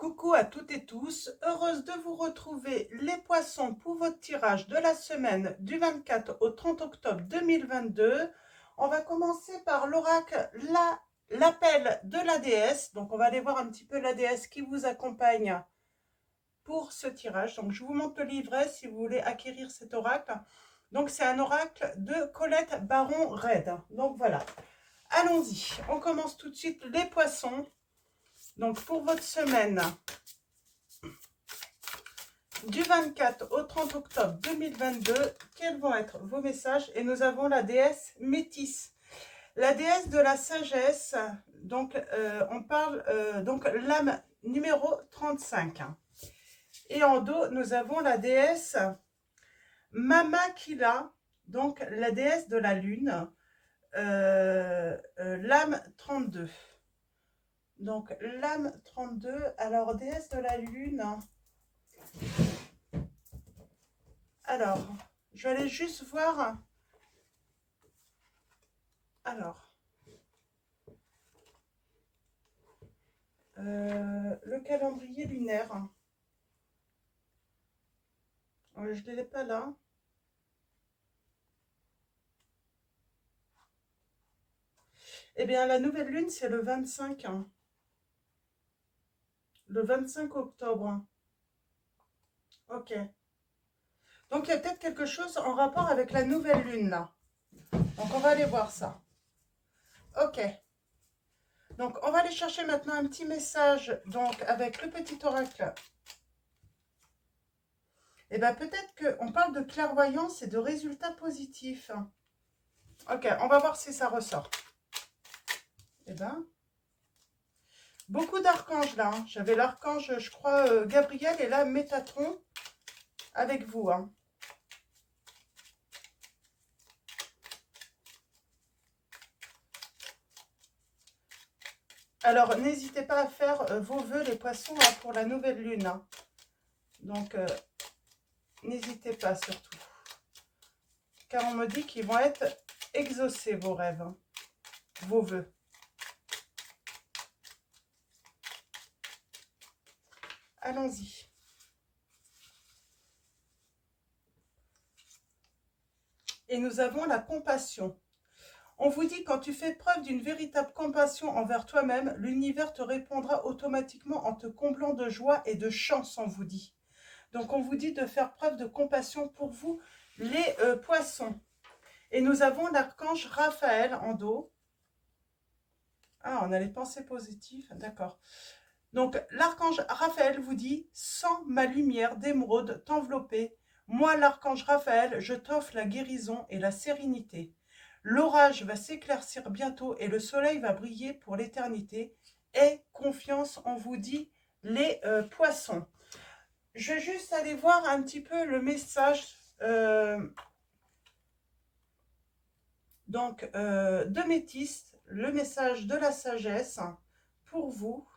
Coucou à toutes et tous, heureuse de vous retrouver les poissons pour votre tirage de la semaine du 24 au 30 octobre 2022. On va commencer par l'oracle, l'appel de la déesse. Donc on va aller voir un petit peu la déesse qui vous accompagne pour ce tirage. Donc je vous montre le livret si vous voulez acquérir cet oracle. Donc c'est un oracle de Colette Baron-Red. Donc voilà, allons-y. On commence tout de suite les poissons. Donc pour votre semaine du 24 au 30 octobre 2022, quels vont être vos messages? Et nous avons la déesse Métis, la déesse de la sagesse. Donc on parle donc l'âme numéro 35. Et en dos, nous avons la déesse Mamakila, donc la déesse de la lune, l'âme 32. Donc l'âme 32, alors déesse de la lune. Alors, je vais aller juste voir. Alors, le calendrier lunaire. Je ne l'ai pas là. Eh bien, la nouvelle lune, c'est le 25. Le 25 octobre. Ok. Donc, il y a peut-être quelque chose en rapport avec la nouvelle lune, là. Donc, on va aller voir ça. Ok. Donc, on va aller chercher maintenant un petit message, donc, avec le petit oracle. Eh bien, peut-être qu'on parle de clairvoyance et de résultats positifs. Ok, on va voir si ça ressort. Eh bien, beaucoup d'archanges là. Hein. J'avais l'archange, je crois, Gabriel, et là, Métatron avec vous. Hein. Alors, n'hésitez pas à faire vos vœux, les poissons, hein, pour la nouvelle lune. Hein. Donc, n'hésitez pas surtout. Car on me dit qu'ils vont être exaucés, vos rêves, hein, vos vœux. Allons-y. Et nous avons la compassion. On vous dit, quand tu fais preuve d'une véritable compassion envers toi-même, l'univers te répondra automatiquement en te comblant de joie et de chance, on vous dit. Donc, on vous dit de faire preuve de compassion pour vous, les poissons. Et nous avons l'archange Raphaël en dos. Ah, on a les pensées positives, d'accord. Donc, l'archange Raphaël vous dit, sans ma lumière d'émeraude t'envelopper, moi, l'archange Raphaël, je t'offre la guérison et la sérénité. L'orage va s'éclaircir bientôt et le soleil va briller pour l'éternité. Aie confiance, on vous dit, les poissons. Je vais juste aller voir un petit peu le message de Métis, le message de la sagesse pour vous.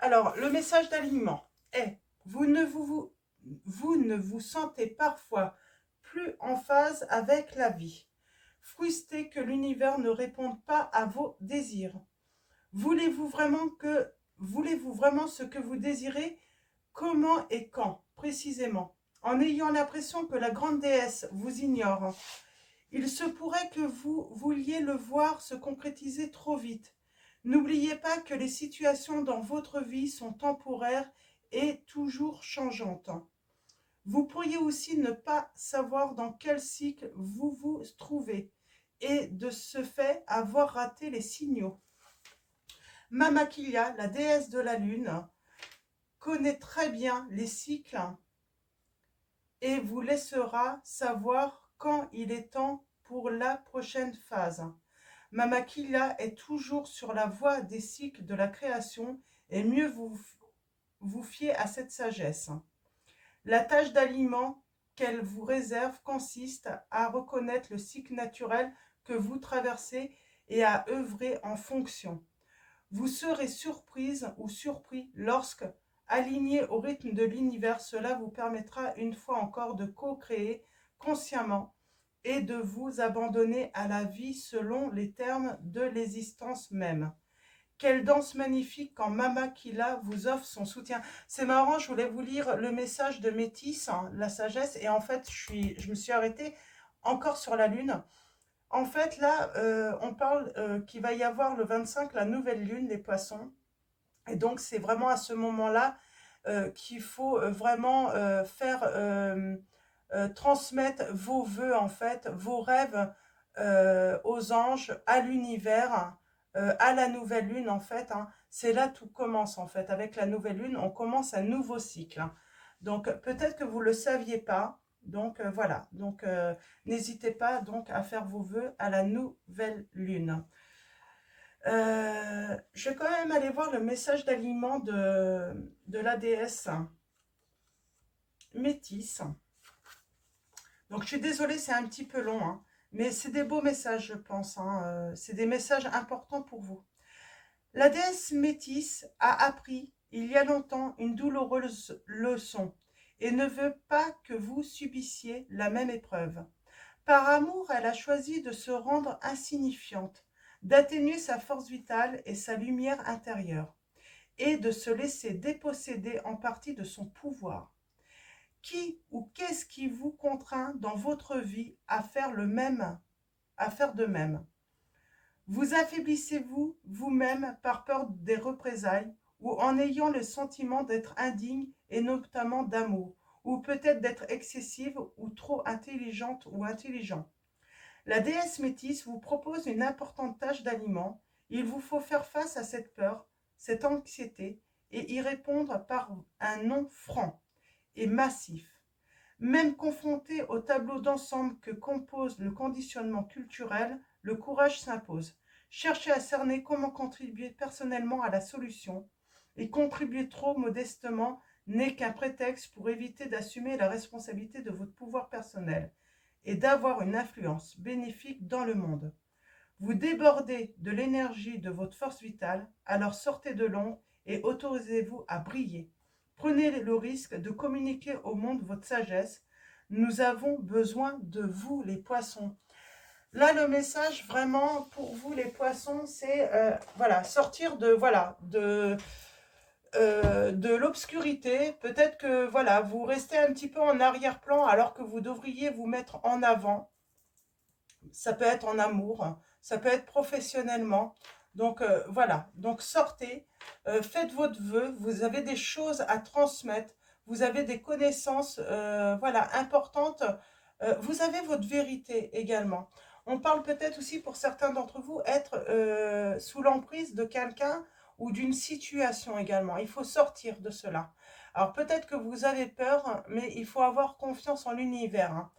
Alors, le message d'alignement est, vous ne vous sentez parfois plus en phase avec la vie. Frustré que l'univers ne réponde pas à vos désirs. Voulez-vous vraiment ce que vous désirez? Comment et quand, précisément? En ayant l'impression que la grande déesse vous ignore. Il se pourrait que vous vouliez le voir se concrétiser trop vite. N'oubliez pas que les situations dans votre vie sont temporaires et toujours changeantes. Vous pourriez aussi ne pas savoir dans quel cycle vous vous trouvez et de ce fait avoir raté les signaux. Mamakila, la déesse de la lune, connaît très bien les cycles et vous laissera savoir quand il est temps pour la prochaine phase. Mamakila est toujours sur la voie des cycles de la création et mieux vous fier à cette sagesse. La tâche d'aliment qu'elle vous réserve consiste à reconnaître le cycle naturel que vous traversez et à œuvrer en fonction. Vous serez surprise ou surpris lorsque, aligné au rythme de l'univers, cela vous permettra une fois encore de co-créer consciemment et de vous abandonner à la vie selon les termes de l'existence même. Quelle danse magnifique quand Mama Kila vous offre son soutien. C'est marrant, je voulais vous lire le message de Métis, hein, la sagesse, et en fait, je me suis arrêtée encore sur la lune. En fait, là, on parle qu'il va y avoir le 25, la nouvelle lune, les poissons. Et donc, c'est vraiment à ce moment-là qu'il faut vraiment transmettre vos vœux, en fait, vos rêves aux anges, à l'univers, à la nouvelle lune, en fait. Hein. C'est là tout commence, en fait. Avec la nouvelle lune, on commence un nouveau cycle. Hein. Donc, peut-être que vous ne le saviez pas. Donc, voilà. Donc, n'hésitez pas donc à faire vos vœux à la nouvelle lune. Je vais quand même aller voir le message d'aliment de la déesse Métis. Donc, je suis désolée, c'est un petit peu long, hein, mais c'est des beaux messages, je pense. Hein, c'est des messages importants pour vous. La déesse Métis a appris, il y a longtemps, une douloureuse leçon et ne veut pas que vous subissiez la même épreuve. Par amour, elle a choisi de se rendre insignifiante, d'atténuer sa force vitale et sa lumière intérieure, et de se laisser déposséder en partie de son pouvoir. Qui ou qu'est-ce qui vous contraint dans votre vie à faire de même? Vous affaiblissez-vous vous-même par peur des représailles ou en ayant le sentiment d'être indigne et notamment d'amour, ou peut-être d'être excessive ou trop intelligente ou intelligent? La déesse Métis vous propose une importante tâche d'aliment. Il vous faut faire face à cette peur, cette anxiété et y répondre par un non franc et massif. Même confronté au tableau d'ensemble que compose le conditionnement culturel, le courage s'impose. Cherchez à cerner comment contribuer personnellement à la solution, et contribuer trop modestement n'est qu'un prétexte pour éviter d'assumer la responsabilité de votre pouvoir personnel et d'avoir une influence bénéfique dans le monde. Vous débordez de l'énergie de votre force vitale, alors sortez de l'ombre et autorisez-vous à briller. Prenez le risque de communiquer au monde votre sagesse. Nous avons besoin de vous, les poissons. Là, le message vraiment pour vous, les poissons, c'est voilà, sortir de l'obscurité. Peut-être que voilà, vous restez un petit peu en arrière-plan alors que vous devriez vous mettre en avant. Ça peut être en amour, ça peut être professionnellement. Donc voilà, donc sortez, faites votre vœu, vous avez des choses à transmettre, vous avez des connaissances voilà, importantes, vous avez votre vérité également. On parle peut-être aussi pour certains d'entre vous être sous l'emprise de quelqu'un ou d'une situation également. Il faut sortir de cela. Alors peut-être que vous avez peur, mais il faut avoir confiance en l'univers. Hein.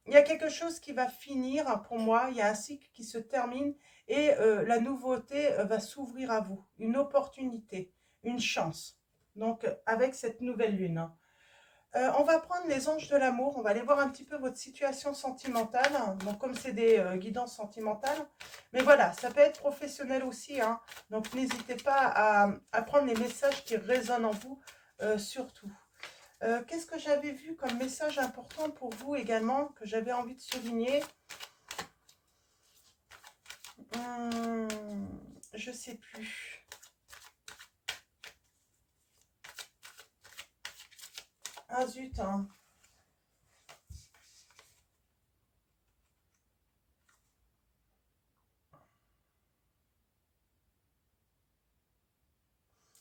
Il y a quelque chose qui va finir pour moi, il y a un cycle qui se termine et la nouveauté va s'ouvrir à vous, une opportunité, une chance. Donc avec cette nouvelle lune. On va prendre les anges de l'amour, on va aller voir un petit peu votre situation sentimentale. Donc comme c'est des guidances sentimentales, mais voilà, ça peut être professionnel aussi. Hein. Donc n'hésitez pas à prendre les messages qui résonnent en vous, surtout. Qu'est-ce que j'avais vu comme message important pour vous également, que j'avais envie de souligner? Je sais plus. Ah zut, hein.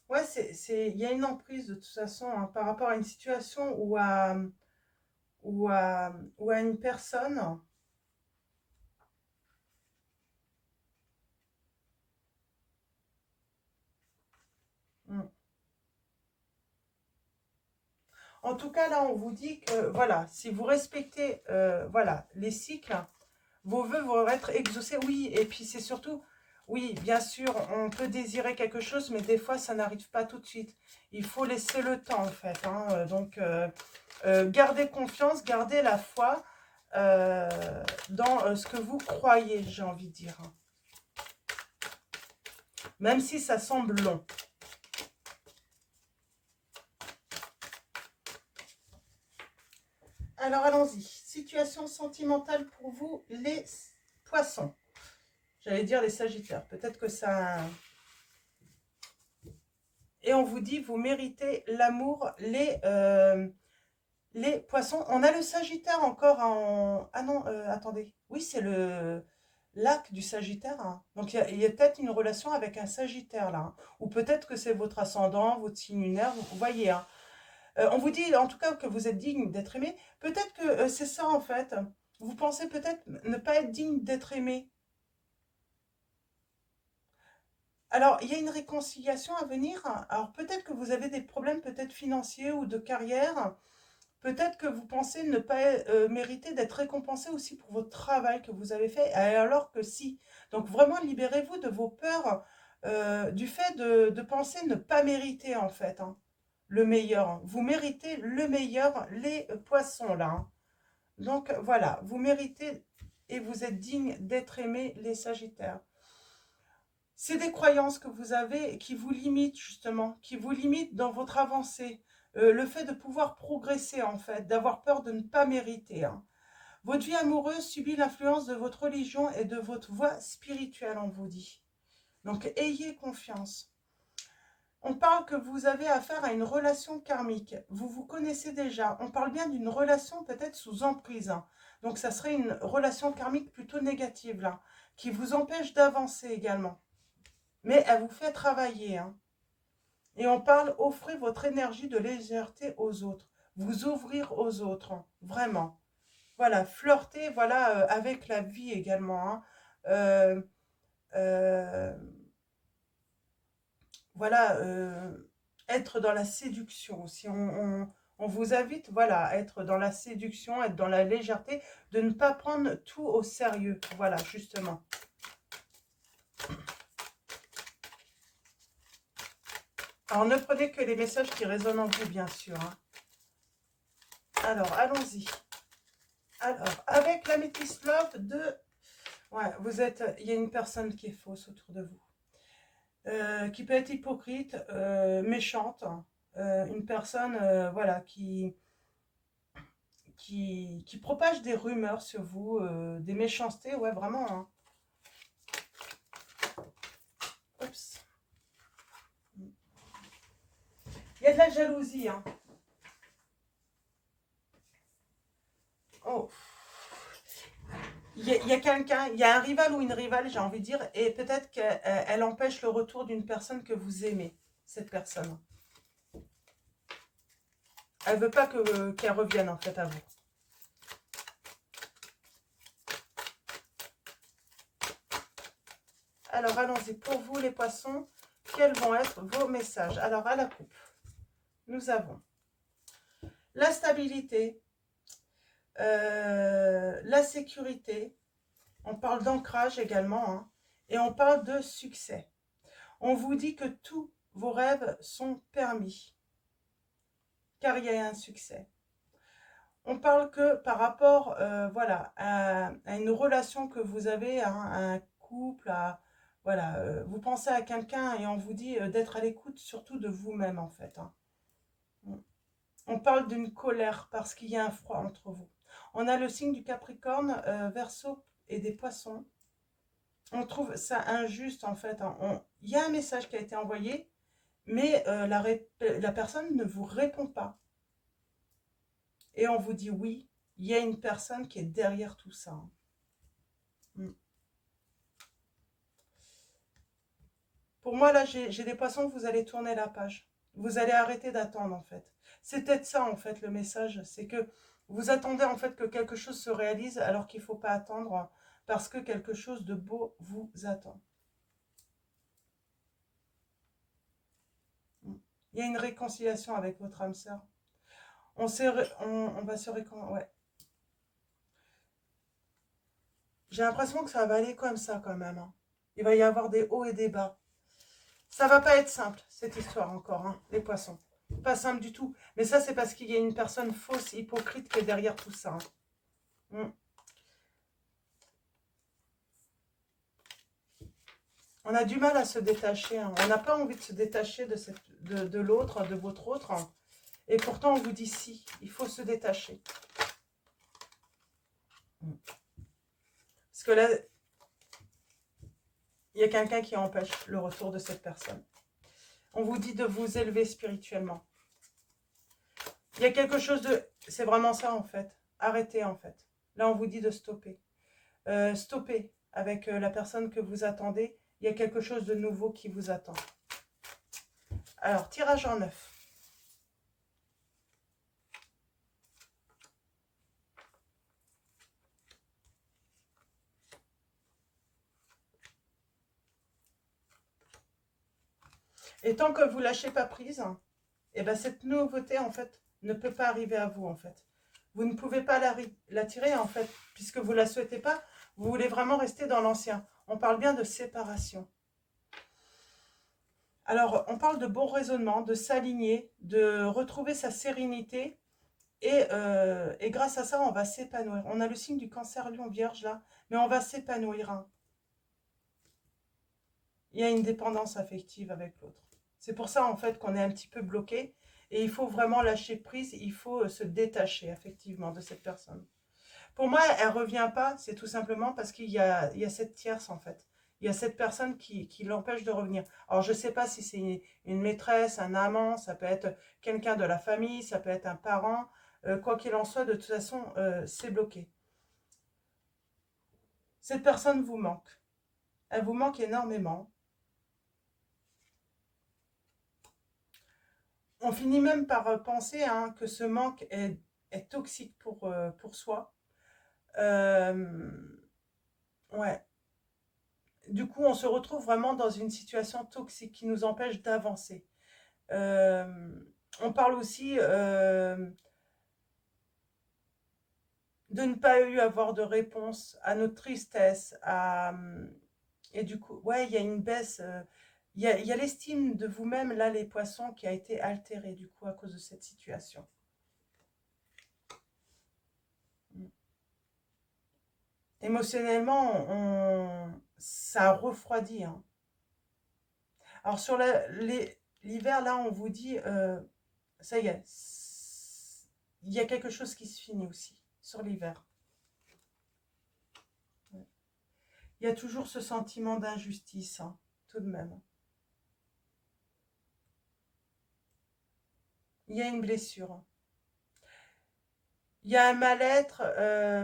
Ouais, il y a une emprise de toute façon hein, par rapport à une situation ou à une personne. Hmm. En tout cas, là, on vous dit que, voilà, si vous respectez, voilà, les cycles, vos vœux vont être exaucés. Oui, et puis c'est surtout, oui, bien sûr, on peut désirer quelque chose, mais des fois, ça n'arrive pas tout de suite. Il faut laisser le temps, en fait. Hein, donc, gardez confiance, gardez la foi dans ce que vous croyez, j'ai envie de dire. Même si ça semble long. Alors, allons-y. situation sentimentale pour vous, les poissons. J'allais dire les sagittaires. Peut-être que ça... Et on vous dit, vous méritez l'amour, les poissons. On a le sagittaire encore en... Ah non, attendez. Oui, c'est le lac du sagittaire, hein. Donc, il y a peut-être une relation avec un sagittaire, là, hein. Ou peut-être que c'est votre ascendant, votre signe lunaire. Vous voyez, hein. On vous dit, en tout cas, que vous êtes digne d'être aimé. Peut-être que c'est ça, en fait. Vous pensez peut-être ne pas être digne d'être aimé. Alors, il y a une réconciliation à venir. Alors, peut-être que vous avez des problèmes peut-être financiers ou de carrière. Peut-être que vous pensez ne pas mériter d'être récompensé aussi pour votre travail que vous avez fait, alors que si. Donc, vraiment, libérez-vous de vos peurs, du fait de penser ne pas mériter, en fait, hein, le meilleur. Vous méritez le meilleur, les poissons, là, hein. Donc, voilà, vous méritez et vous êtes digne d'être aimé, les sagittaires. C'est des croyances que vous avez qui vous limitent justement, qui vous limitent dans votre avancée. Le fait de pouvoir progresser en fait, d'avoir peur de ne pas mériter, hein. Votre vie amoureuse subit l'influence de votre religion et de votre voie spirituelle, on vous dit. Donc ayez confiance. On parle que vous avez affaire à une relation karmique. Vous vous connaissez déjà. On parle bien d'une relation peut-être sous emprise, hein. Donc ça serait une relation karmique plutôt négative là, qui vous empêche d'avancer également. Mais elle vous fait travailler, hein. Et on parle, offrez votre énergie de légèreté aux autres. Vous ouvrir aux autres, hein, vraiment. Voilà, flirter, voilà, avec la vie également, hein. Euh, euh, voilà, être dans la séduction aussi. On vous invite, voilà, à être dans la séduction, être dans la légèreté, de ne pas prendre tout au sérieux. Voilà, justement. Alors, ne prenez que les messages qui résonnent en vous, bien sûr, hein. Alors, allons-y. Alors, avec la Métis Love de... Ouais, vous êtes... Il y a une personne qui est fausse autour de vous. Qui peut être hypocrite, méchante. Une personne, voilà, qui propage des rumeurs sur vous, des méchancetés, ouais, vraiment, hein. Oups. Il y a de la jalousie, hein. Oh. Il y a quelqu'un, il y a un rival ou une rivale, j'ai envie de dire, et peut-être qu'elle empêche le retour d'une personne que vous aimez, cette personne. Elle veut pas qu'elle revienne, en fait, à vous. Alors, allons-y. Pour vous, les poissons, quels vont être vos messages? Alors, à la coupe, nous avons la stabilité, la sécurité. On parle d'ancrage également, hein, et on parle de succès. On vous dit que tous vos rêves sont permis, car il y a un succès. On parle que par rapport, voilà, à une relation que vous avez, à un couple, voilà, vous pensez à quelqu'un et on vous dit d'être à l'écoute surtout de vous-même, en fait, hein. On parle d'une colère parce qu'il y a un froid entre vous. On a le signe du Capricorne, Verseau et des Poissons. On trouve ça injuste, en fait, hein. Il y a un message qui a été envoyé, mais la personne ne vous répond pas. Et on vous dit oui, il y a une personne qui est derrière tout ça, hein. Pour moi, là, j'ai des poissons, vous allez tourner la page. Vous allez arrêter d'attendre, en fait. C'est peut-être ça, en fait, le message. C'est que vous attendez, en fait, que quelque chose se réalise alors qu'il ne faut pas attendre parce que quelque chose de beau vous attend. Il y a une réconciliation avec votre âme sœur. On va se réconcilier. Ouais. J'ai l'impression que ça va aller comme ça, quand même, hein. Il va y avoir des hauts et des bas. Ça va pas être simple, cette histoire encore, hein, les poissons. Pas simple du tout. Mais ça, c'est parce qu'il y a une personne fausse, hypocrite qui est derrière tout ça, hein. On a du mal à se détacher, hein. On n'a pas envie de se détacher de l'autre, de votre autre, hein. Et pourtant, on vous dit si, il faut se détacher. Parce que là, il y a quelqu'un qui empêche le retour de cette personne. On vous dit de vous élever spirituellement. Il y a quelque chose de... C'est vraiment ça, en fait. Arrêtez, en fait. Là, on vous dit de stopper. Stoppez avec la personne que vous attendez. Il y a quelque chose de nouveau qui vous attend. Alors, tirage en 9. Et tant que vous ne lâchez pas prise, et ben cette nouveauté, en fait, ne peut pas arriver à vous, en fait. Vous ne pouvez pas la tirer, en fait, puisque vous ne la souhaitez pas. Vous voulez vraiment rester dans l'ancien. On parle bien de séparation. Alors, on parle de bon raisonnement, de s'aligner, de retrouver sa sérénité. Et grâce à ça, on va s'épanouir. On a le signe du cancer lion vierge là, mais on va s'épanouir. Hein. Il y a une dépendance affective avec l'autre. C'est pour ça, en fait, qu'on est un petit peu bloqué. Et il faut vraiment lâcher prise. Il faut se détacher, effectivement, de cette personne. Pour moi, elle ne revient pas. C'est tout simplement parce qu'il y a cette tierce, en fait. Il y a cette personne qui l'empêche de revenir. Alors, je ne sais pas si c'est une maîtresse, un amant, ça peut être quelqu'un de la famille, ça peut être un parent. Quoi qu'il en soit, de toute façon, c'est bloqué. Cette personne vous manque. Elle vous manque énormément. On finit même par penser hein, que ce manque est toxique pour soi. Ouais. Du coup, on se retrouve vraiment dans une situation toxique qui nous empêche d'avancer. On parle aussi de ne pas avoir de réponse à notre tristesse. Et du coup, ouais, il y a une baisse. Il y a l'estime de vous-même, là, les poissons, qui a été altérée, du coup, à cause de cette situation. Émotionnellement, ça refroidit. Hein. Alors, sur l'hiver, là, on vous dit, ça y est, il y a quelque chose qui se finit aussi, sur l'hiver. Il y a toujours ce sentiment d'injustice, hein, tout de même. Il y a une blessure. Il y a un mal-être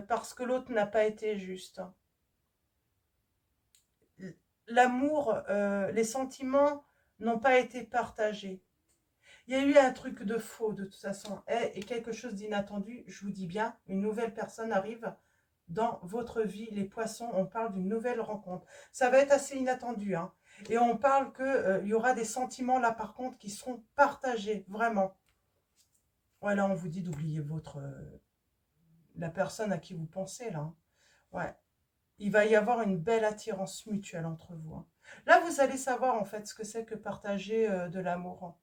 parce que l'autre n'a pas été juste. L'amour, les sentiments n'ont pas été partagés. Il y a eu un truc de faux de toute façon et quelque chose d'inattendu. Je vous dis bien, une nouvelle personne arrive dans votre vie. Les poissons, on parle d'une nouvelle rencontre. Ça va être assez inattendu. Hein. Et on parle qu'il y aura des sentiments là par contre qui seront partagés, vraiment. Voilà, on vous dit d'oublier la personne à qui vous pensez là. Ouais. Il va y avoir une belle attirance mutuelle entre vous. Hein. Là, vous allez savoir en fait ce que c'est que partager de l'amour.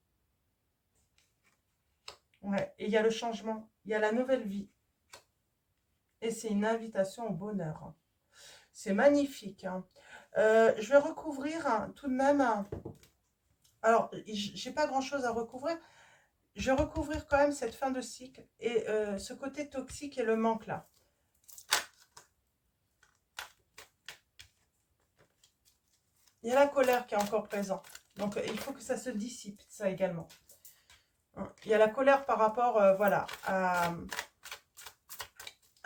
Ouais. Et il y a le changement, il y a la nouvelle vie. Et c'est une invitation au bonheur. Hein. C'est magnifique. Hein. Je vais recouvrir hein, tout de même. Alors, j'ai pas grand-chose à recouvrir. Je vais recouvrir quand même cette fin de cycle et ce côté toxique et le manque là. Il y a la colère qui est encore présente. Donc, il faut que ça se dissipe, ça également. Il y a la colère par rapport, voilà, à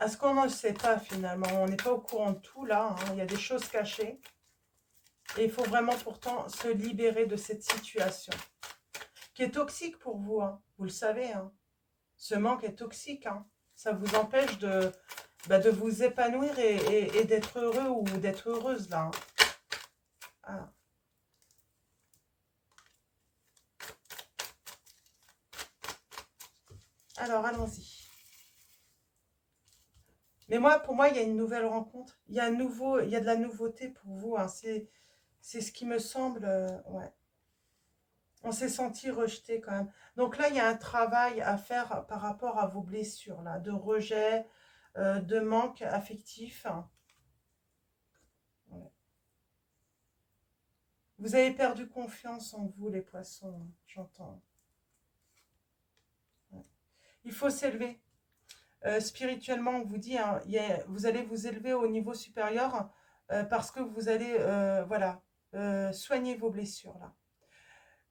ce qu'on ne sait pas finalement. On n'est pas au courant de tout là. Hein. Il y a des choses cachées. Et il faut vraiment pourtant se libérer de cette situation. Qui est toxique pour vous. Hein. Vous le savez. Hein. Ce manque est toxique. Hein. Ça vous empêche de vous épanouir et d'être heureux ou d'être heureuse là. Hein. Ah. Alors, allons-y. Mais pour moi, il y a une nouvelle rencontre. Il y a de la nouveauté pour vous. Hein. C'est ce qui me semble. Ouais. On s'est senti rejeté quand même. Donc là, il y a un travail à faire par rapport à vos blessures, là, de rejet, de manque affectif. Ouais. Vous avez perdu confiance en vous, les poissons, hein, j'entends. Ouais. Il faut s'élever. Spirituellement, on vous dit, hein, vous allez vous élever au niveau supérieur parce que vous allez, voilà, soigner vos blessures là.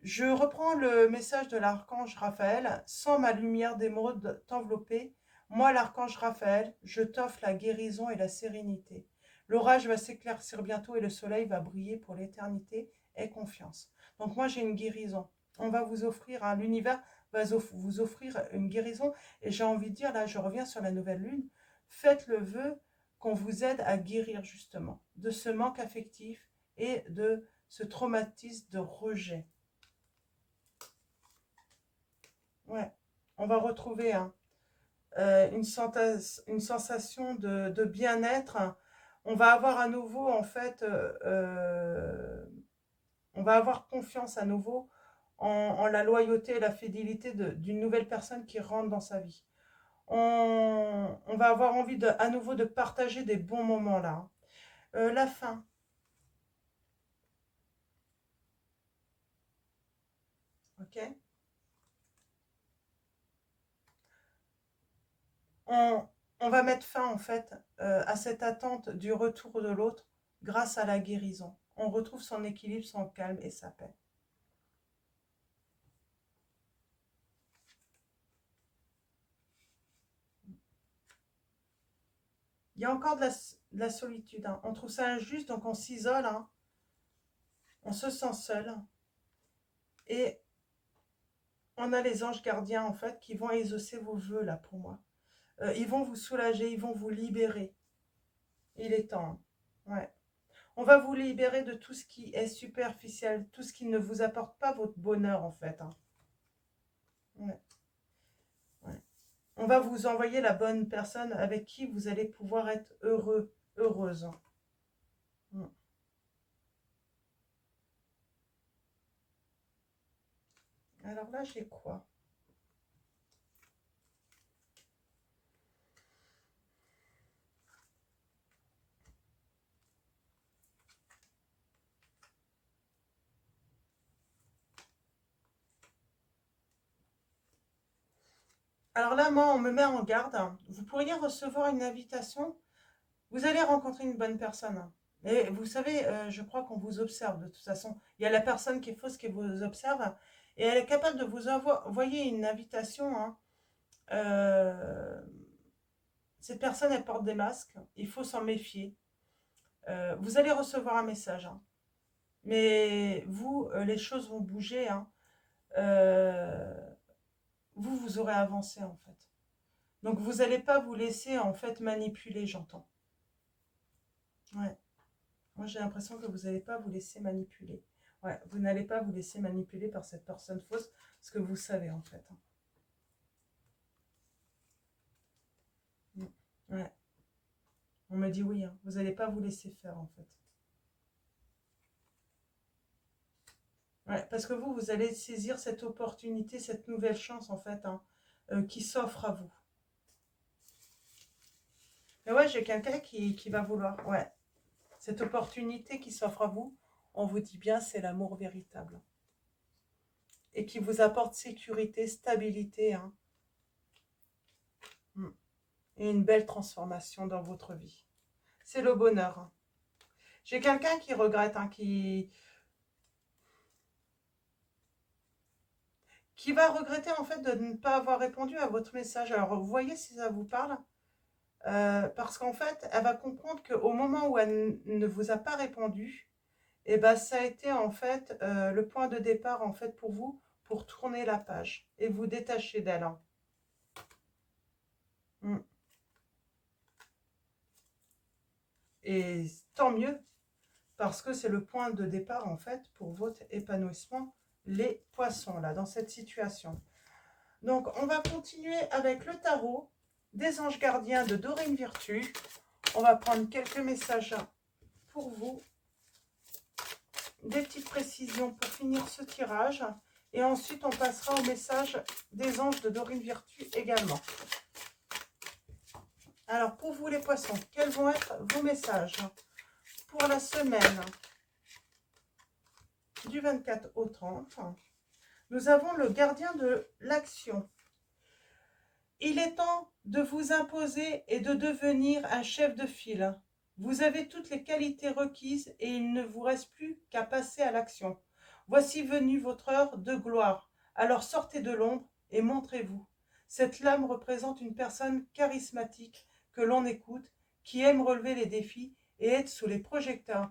Je reprends le message de l'archange Raphaël. Sans ma lumière d'émeraude t'envelopper, moi l'archange Raphaël, je t'offre la guérison et la sérénité. L'orage va s'éclaircir bientôt et le soleil va briller pour l'éternité. Aie confiance. Donc moi j'ai une guérison. On va vous offrir, hein, l'univers va vous offrir une guérison. Et j'ai envie de dire, là je reviens sur la nouvelle lune, faites le vœu qu'on vous aide à guérir justement de ce manque affectif et de ce traumatisme de rejet. Ouais, on va retrouver hein, une sensation de bien-être. On va avoir à nouveau, en fait, on va avoir confiance à nouveau en la loyauté et la fidélité d'une nouvelle personne qui rentre dans sa vie. On va avoir envie à nouveau de partager des bons moments là. La fin. Ok. On va mettre fin en fait à cette attente du retour de l'autre grâce à la guérison. On retrouve son équilibre, son calme et sa paix. Il y a encore de la solitude. Hein. On trouve ça injuste, donc on s'isole. Hein. On se sent seul. Et on a les anges gardiens en fait qui vont exaucer vos vœux là pour moi. Ils vont vous soulager, ils vont vous libérer. Il est temps. Hein. Ouais. On va vous libérer de tout ce qui est superficiel, tout ce qui ne vous apporte pas votre bonheur en fait. Hein. Ouais. Ouais. On va vous envoyer la bonne personne avec qui vous allez pouvoir être heureux, heureuse. Mm. Alors là, j'ai quoi? Alors là, moi, on me met en garde. Vous pourriez recevoir une invitation. Vous allez rencontrer une bonne personne. Et vous savez, je crois qu'on vous observe de toute façon. Il y a la personne qui est fausse qui vous observe. Et elle est capable de vous envoyer une invitation. Hein. Euh, cette personne, elle porte des masques. Il faut s'en méfier. Vous allez recevoir un message. Hein. Mais vous, les choses vont bouger. Hein. Euh, vous aurez avancé en fait. Donc vous n'allez pas vous laisser en fait manipuler, j'entends. Ouais. Moi j'ai l'impression que vous n'allez pas vous laisser manipuler. Ouais, vous n'allez pas vous laisser manipuler par cette personne fausse, ce que vous savez en fait. Mm. Ouais. On me dit oui, hein. Vous n'allez pas vous laisser faire en fait. Ouais, parce que vous allez saisir cette opportunité, cette nouvelle chance en fait, hein, qui s'offre à vous. Mais ouais, j'ai quelqu'un qui va vouloir. Ouais. Cette opportunité qui s'offre à vous, on vous dit bien, c'est l'amour véritable. Et qui vous apporte sécurité, stabilité, hein. Et une belle transformation dans votre vie. C'est le bonheur. Hein. J'ai quelqu'un qui regrette, hein, qui va regretter en fait de ne pas avoir répondu à votre message. Alors vous voyez si ça vous parle, parce qu'en fait, elle va comprendre qu'au moment où elle ne vous a pas répondu, et ben ça a été en fait le point de départ en fait pour vous pour tourner la page et vous détacher d'elle. Hein. Mm. Et tant mieux, parce que c'est le point de départ en fait pour votre épanouissement, les poissons là dans cette situation. Donc on va continuer avec le tarot des anges gardiens de Dorine Virtue. On va prendre quelques messages pour vous, des petites précisions pour finir ce tirage, et ensuite on passera au message des anges de Dorine Virtue également. Alors pour vous les poissons, quels vont être vos messages pour la semaine du 24 au 30? Nous avons le gardien de l'action. Il est temps de vous imposer et de devenir un chef de file. Vous avez toutes les qualités requises et il ne vous reste plus qu'à passer à l'action. Voici venue votre heure de gloire. Alors sortez de l'ombre et montrez-vous. Cette lame représente une personne charismatique que l'on écoute, qui aime relever les défis et être sous les projecteurs.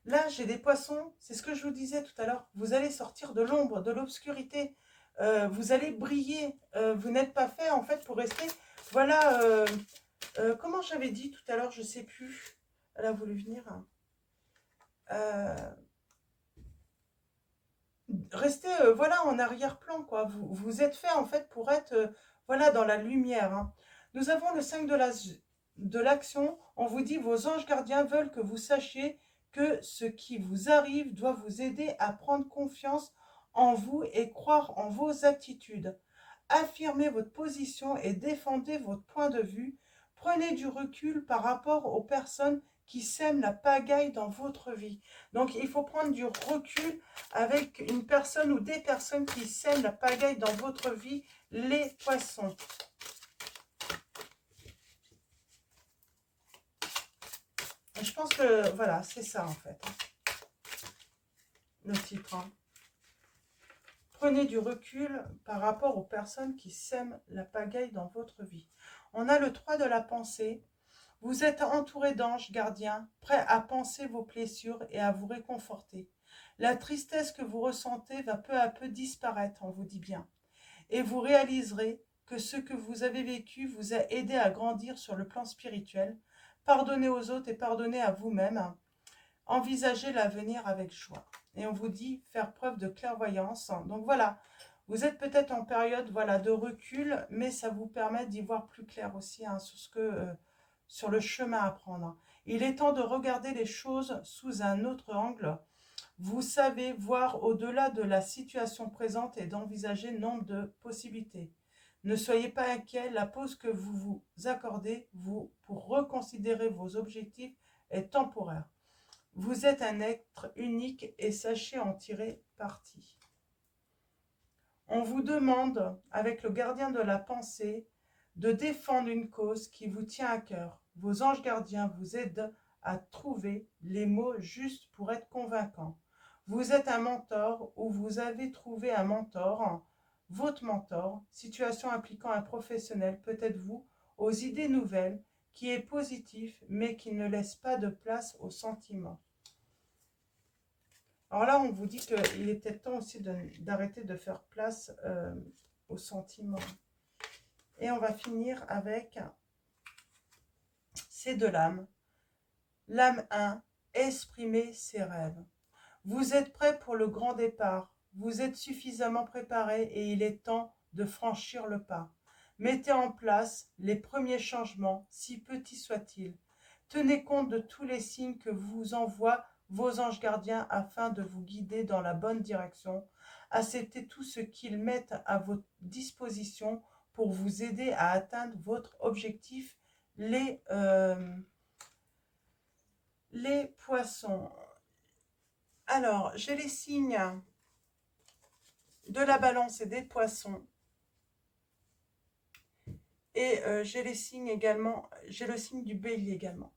Là, j'ai des poissons, c'est ce que je vous disais tout à l'heure. Vous allez sortir de l'ombre, de l'obscurité. Vous allez briller. Vous n'êtes pas fait en fait pour rester. Voilà, comment j'avais dit tout à l'heure, je ne sais plus. Elle a voulu venir. Euh, Restez voilà, en arrière-plan, quoi. Vous êtes fait en fait pour être voilà, dans la lumière. Hein. Nous avons le 5 de l'action. On vous dit, vos anges gardiens veulent que vous sachiez que ce qui vous arrive doit vous aider à prendre confiance en vous et croire en vos attitudes. Affirmez votre position et défendez votre point de vue. Prenez du recul par rapport aux personnes qui sèment la pagaille dans votre vie. Donc, il faut prendre du recul avec une personne ou des personnes qui sèment la pagaille dans votre vie, les poissons. Et je pense que, voilà, c'est ça en fait, le titre. Hein. Prenez du recul par rapport aux personnes qui sèment la pagaille dans votre vie. On a le 3 de la pensée. Vous êtes entouré d'anges gardiens, prêts à panser vos blessures et à vous réconforter. La tristesse que vous ressentez va peu à peu disparaître, on vous dit bien. Et vous réaliserez que ce que vous avez vécu vous a aidé à grandir sur le plan spirituel. Pardonnez aux autres et pardonnez à vous-même. Envisagez l'avenir avec joie. Et on vous dit faire preuve de clairvoyance. Donc voilà, vous êtes peut-être en période voilà, de recul, mais ça vous permet d'y voir plus clair aussi hein, sur le chemin à prendre. Il est temps de regarder les choses sous un autre angle. Vous savez voir au-delà de la situation présente et d'envisager nombre de possibilités. Ne soyez pas inquiet, la pause que vous vous accordez pour reconsidérer vos objectifs est temporaire. Vous êtes un être unique et sachez en tirer parti. On vous demande, avec le gardien de la pensée, de défendre une cause qui vous tient à cœur. Vos anges gardiens vous aident à trouver les mots justes pour être convaincants. Vous êtes un mentor ou vous avez trouvé un mentor, votre mentor, situation impliquant un professionnel, peut-être vous, aux idées nouvelles, qui est positif mais qui ne laisse pas de place aux sentiments. Alors là, on vous dit qu'il est peut-être temps aussi d'arrêter de faire place aux sentiments. Et on va finir avec ces deux lames. Lame 1, exprimer ses rêves. Vous êtes prêt pour le grand départ. Vous êtes suffisamment préparé et il est temps de franchir le pas. Mettez en place les premiers changements, si petits soient-ils. Tenez compte de tous les signes que vous envoient vos anges gardiens afin de vous guider dans la bonne direction. Acceptez tout ce qu'ils mettent à votre disposition pour vous aider à atteindre votre objectif. Les poissons. Alors, j'ai les signes de la balance et des poissons. Et j'ai les signes également, j'ai le signe du bélier également.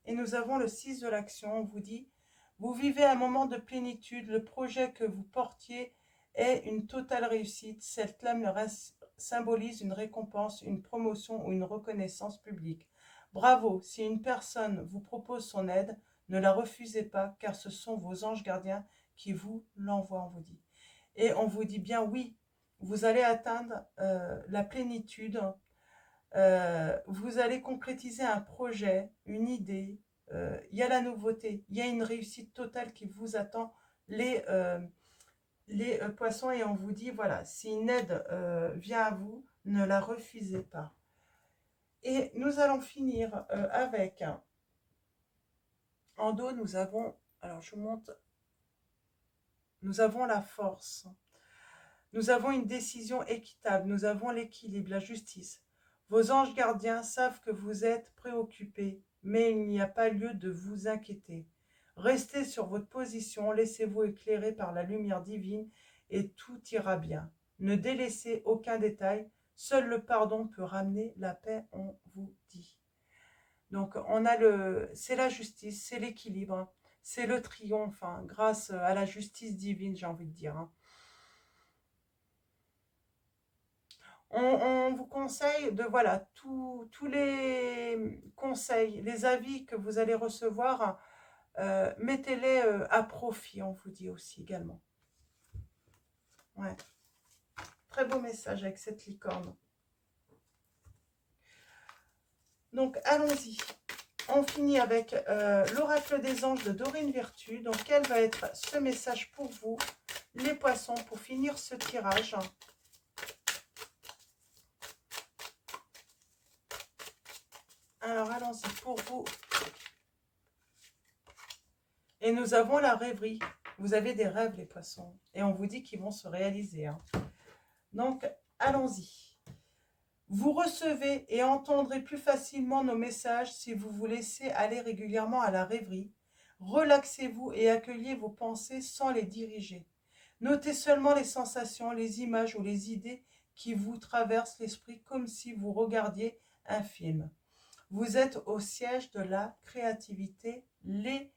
Et nous avons le 6 de l'action, on vous dit, vous vivez un moment de plénitude, le projet que vous portiez est une totale réussite. Cette lame symbolise une récompense, une promotion ou une reconnaissance publique. Bravo, si une personne vous propose son aide, ne la refusez pas, car ce sont vos anges gardiens qui vous l'envoient, on vous dit. Et on vous dit bien oui, vous allez atteindre la plénitude, vous allez concrétiser un projet, une idée, il y a la nouveauté, il y a une réussite totale qui vous attend, les poissons, et on vous dit, voilà, si une aide vient à vous, ne la refusez pas. Et nous allons finir avec, en dos, nous avons, alors je vous montre, nous avons la force, nous avons une décision équitable, nous avons l'équilibre, la justice. Vos anges gardiens savent que vous êtes préoccupés, mais il n'y a pas lieu de vous inquiéter. Restez sur votre position, laissez-vous éclairer par la lumière divine et tout ira bien. Ne délaissez aucun détail, Seul le pardon peut ramener la paix, on vous dit. Donc, c'est la justice, c'est l'équilibre, c'est le triomphe, hein, grâce à la justice divine, j'ai envie de dire, hein. On vous conseille de, voilà, tous les conseils, les avis que vous allez recevoir, mettez-les à profit, on vous dit aussi également. Ouais. Très beau message avec cette licorne. Donc, allons-y. On finit avec l'oracle des anges de Dorine Virtue. Donc, quel va être ce message pour vous, les poissons, pour finir ce tirage? Alors, allons-y pour vous. Et nous avons la rêverie. Vous avez des rêves, les poissons. Et on vous dit qu'ils vont se réaliser, hein. Donc, allons-y. Vous recevez et entendrez plus facilement nos messages si vous vous laissez aller régulièrement à la rêverie. Relaxez-vous et accueillez vos pensées sans les diriger. Notez seulement les sensations, les images ou les idées qui vous traversent l'esprit comme si vous regardiez un film. Vous êtes au siège de la créativité, les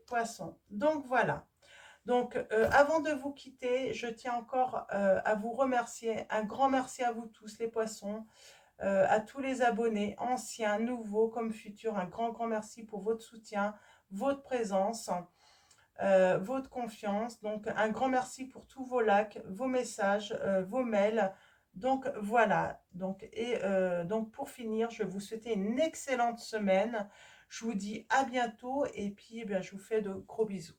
poissons. Donc voilà. Donc, avant de vous quitter, je tiens encore à vous remercier. Un grand merci à vous tous, les poissons, à tous les abonnés, anciens, nouveaux comme futurs. Un grand, grand merci pour votre soutien, votre présence, votre confiance. Donc, un grand merci pour tous vos likes, vos messages, vos mails. Donc, voilà. Donc, donc, pour finir, je vais vous souhaiter une excellente semaine. Je vous dis à bientôt et puis, eh bien, je vous fais de gros bisous.